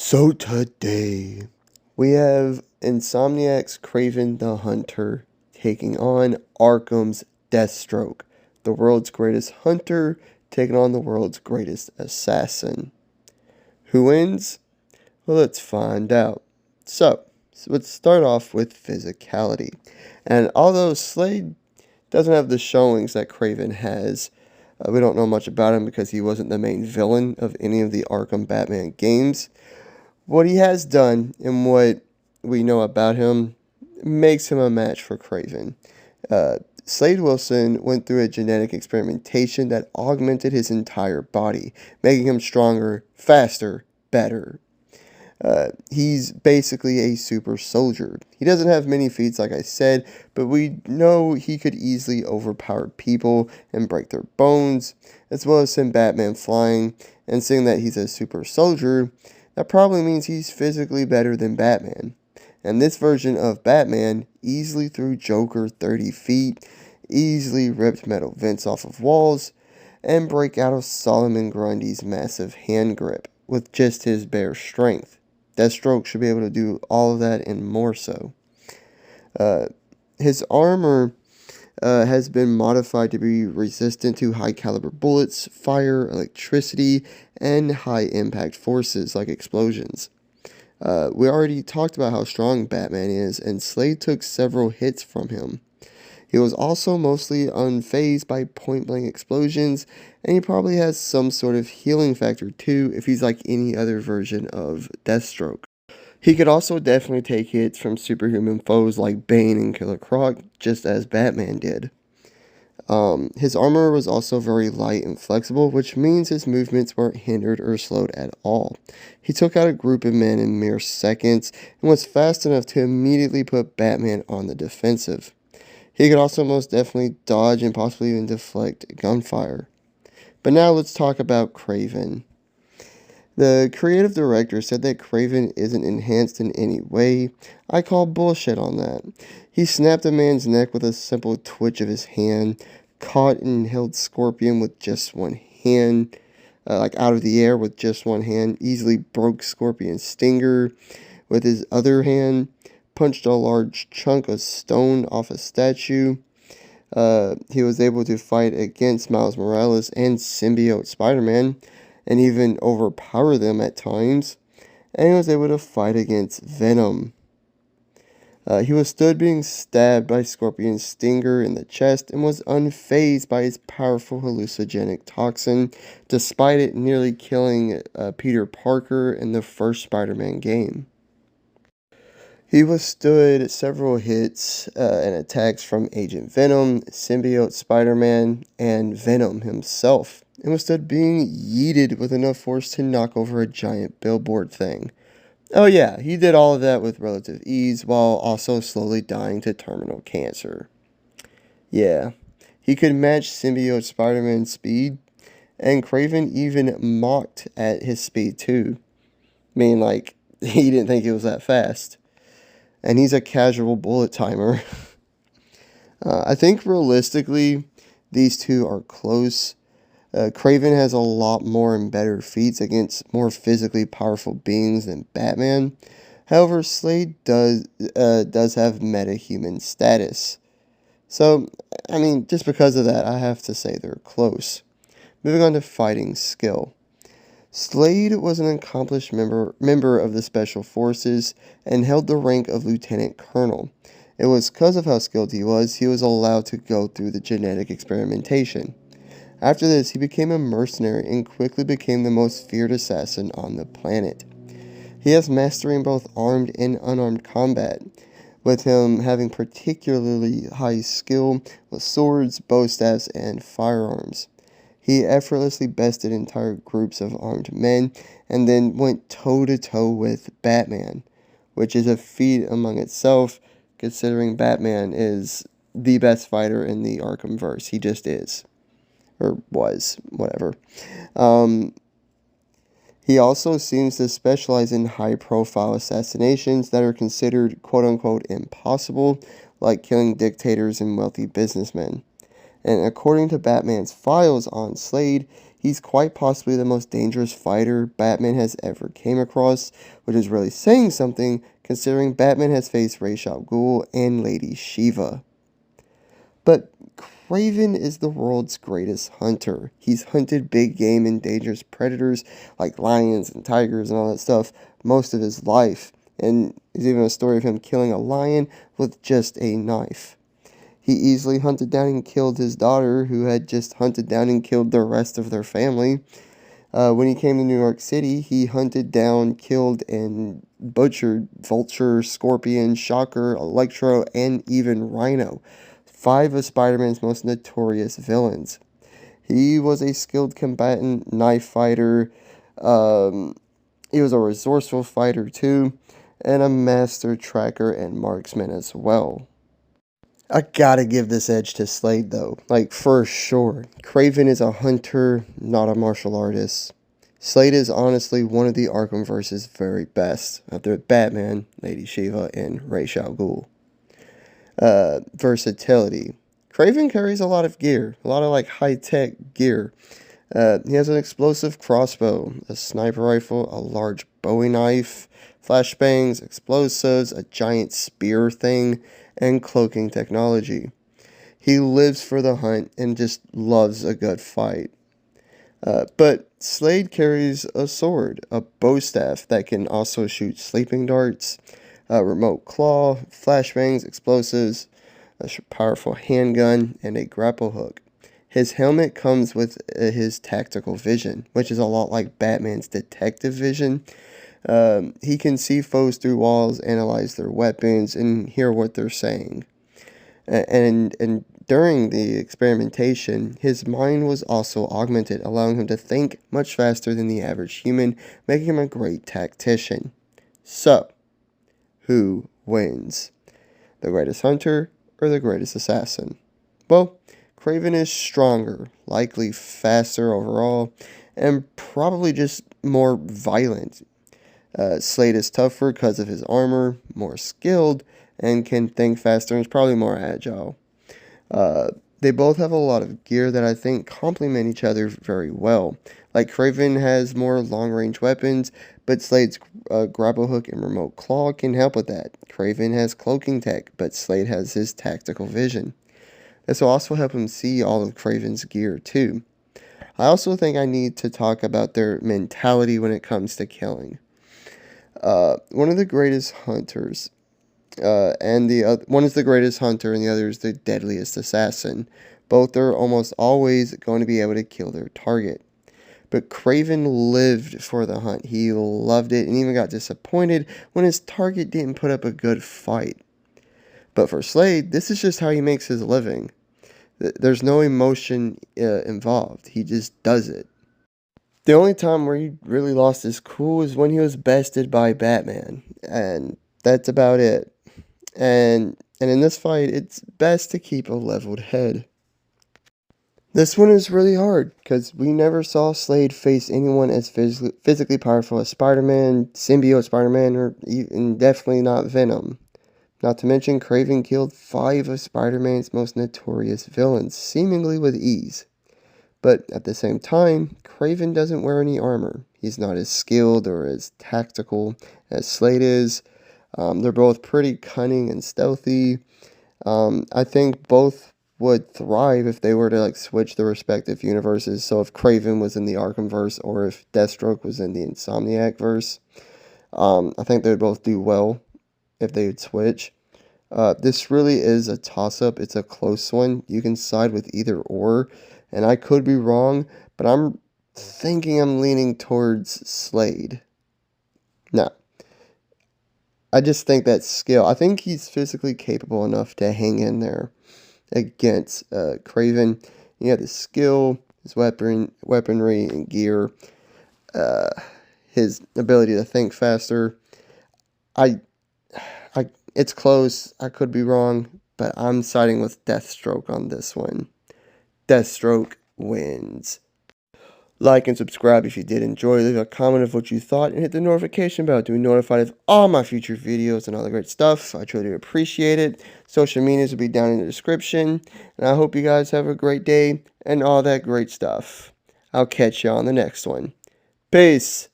So today, we have Insomniac's Kraven the Hunter taking on Arkham's Deathstroke, the world's greatest hunter taking on the world's greatest assassin. Who wins? Well, let's find out. So let's start off with physicality. And although Slade doesn't have the showings that Kraven has, we don't know much about him because he wasn't the main villain of any of the Arkham Batman games. What he has done and what we know about him makes him a match for Kraven. Slade Wilson went through a genetic experimentation that augmented his entire body, making him stronger, faster, better. He's basically a super soldier. He doesn't have many feats, like I said, but we know he could easily overpower people and break their bones, as well as send Batman flying. And seeing that he's a super soldier, that probably means he's physically better than Batman. And this version of Batman easily threw Joker 30 feet, easily ripped metal vents off of walls, and break out of Solomon Grundy's massive hand grip with just his bare strength. Deathstroke should be able to do all of that and more so. His armor has been modified to be resistant to high caliber bullets, fire, electricity, and high impact forces like explosions. We already talked about how strong Batman is, and Slade took several hits from him. He was also mostly unfazed by point-blank explosions, and he probably has some sort of healing factor too if he's like any other version of Deathstroke. He could also definitely take hits from superhuman foes like Bane and Killer Croc, just as Batman did. His armor was also very light and flexible, which means his movements weren't hindered or slowed at all. He took out a group of men in mere seconds and was fast enough to immediately put Batman on the defensive. He could also most definitely dodge and possibly even deflect gunfire. But now let's talk about Kraven. The creative director said that Kraven isn't enhanced in any way. I call bullshit on that. He snapped a man's neck with a simple twitch of his hand, caught and held Scorpion with just one hand, out of the air with just one hand, easily broke Scorpion's stinger with his other hand, punched a large chunk of stone off a statue. He was able to fight against Miles Morales and Symbiote Spider-Man, and even overpower them at times. And he was able to fight against Venom. He withstood being stabbed by Scorpion's stinger in the chest and was unfazed by his powerful hallucinogenic toxin, despite it nearly killing Peter Parker in the first Spider-Man game. He withstood several hits and attacks from Agent Venom, Symbiote Spider-Man, and Venom himself, and withstood being yeeted with enough force to knock over a giant billboard thing. Oh yeah, he did all of that with relative ease while also slowly dying to terminal cancer. Yeah, he could match Symbiote Spider-Man's speed, and Kraven even mocked at his speed too. I mean, like, he didn't think he was that fast. And he's a casual bullet timer. I think realistically, these two are close. Kraven has a lot more and better feats against more physically powerful beings than Batman. However, Slade does have meta-human status. So, I mean, just because of that, I have to say they're close. Moving on to fighting skill. Slade was an accomplished member of the Special Forces and held the rank of Lieutenant Colonel. It was because of how skilled he was allowed to go through the genetic experimentation. After this, he became a mercenary and quickly became the most feared assassin on the planet. He has mastery in both armed and unarmed combat, with him having particularly high skill with swords, bow staffs, and firearms. He effortlessly bested entire groups of armed men and then went toe-to-toe with Batman, which is a feat among itself, considering Batman is the best fighter in the Arkhamverse. He just is. Or was. Whatever. He also seems to specialize in high-profile assassinations that are considered quote-unquote impossible, like killing dictators and wealthy businessmen. And according to Batman's files on Slade, He's quite possibly the most dangerous fighter Batman has ever came across, which is really saying something considering Batman has faced Ra's al Ghul and Lady Shiva. But Kraven is the world's greatest hunter. He's hunted big game and dangerous predators like lions and tigers and all that stuff most of his life. And there's even a story of him killing a lion with just a knife. He easily hunted down and killed his daughter, who had just hunted down and killed the rest of their family. When he came to New York City, he hunted down, killed, and butchered Vulture, Scorpion, Shocker, Electro, and even Rhino, 5 of Spider-Man's most notorious villains. He was a skilled combatant, knife fighter. He was a resourceful fighter too, and a master tracker and marksman as well. I gotta give this edge to Slade though, like for sure. Kraven is a hunter, not a martial artist. Slade is honestly one of the Arkhamverse's very best, after Batman, Lady Shiva, and Ra's al Ghul. Versatility. Kraven carries a lot of gear, a lot of like high-tech gear. He has an explosive crossbow, a sniper rifle, a large bowie knife, flashbangs, explosives, a giant spear thing, and cloaking technology. He lives for the hunt and just loves a good fight. But Slade carries a sword, a bow staff that can also shoot sleeping darts, a remote claw, flashbangs, explosives, a powerful handgun, and a grapple hook. His helmet comes with his tactical vision, which is a lot like Batman's detective vision. He can see foes through walls, analyze their weapons, and hear what they're saying. And during the experimentation, his mind was also augmented, allowing him to think much faster than the average human, making him a great tactician. So, who wins? The greatest hunter or the greatest assassin? Well, Kraven is stronger, likely faster overall, and probably just more violent. Slade is tougher because of his armor, more skilled, and can think faster and is probably more agile. They both have a lot of gear that I think complement each other very well. Like Kraven has more long-range weapons, but Slade's grapple hook and remote claw can help with that. Kraven has cloaking tech, but Slade has his tactical vision. This will also help him see all of Kraven's gear too. I also think I need to talk about their mentality when it comes to killing. One of the greatest hunters, one is the greatest hunter and the other is the deadliest assassin. Both are almost always going to be able to kill their target. But Kraven lived for the hunt. He loved it and even got disappointed when his target didn't put up a good fight. But for Slade, this is just how he makes his living. There's no emotion involved. He just does it. The only time where he really lost his cool is when he was bested by Batman, and that's about it. And in this fight, it's best to keep a leveled head. This one is really hard, because we never saw Slade face anyone as physically powerful as Spider-Man, symbiote Spider-Man, or even definitely not Venom. Not to mention, Kraven killed 5 of Spider-Man's most notorious villains, seemingly with ease. But at the same time, Kraven doesn't wear any armor. He's not as skilled or as tactical as Slade is. They're both pretty cunning and stealthy. I think both would thrive if they were to like switch the respective universes. So if Kraven was in the Arkhamverse or if Deathstroke was in the Insomniac verse, I think they would both do well if they would switch. This really is a toss-up. It's a close one. You can side with either or. And I could be wrong, but I'm thinking I'm leaning towards Slade. No. I just think that skill. I think he's physically capable enough to hang in there against Kraven. He had the skill, his weaponry and gear, his ability to think faster. It's close. I could be wrong, but I'm siding with Deathstroke on this one. Deathstroke wins. Like and subscribe if you did enjoy. Leave a comment of what you thought and hit the notification bell to be notified of all my future videos and all the great stuff. I truly appreciate it. Social medias will be down in the description. And I hope you guys have a great day and all that great stuff. I'll catch you on the next one. Peace.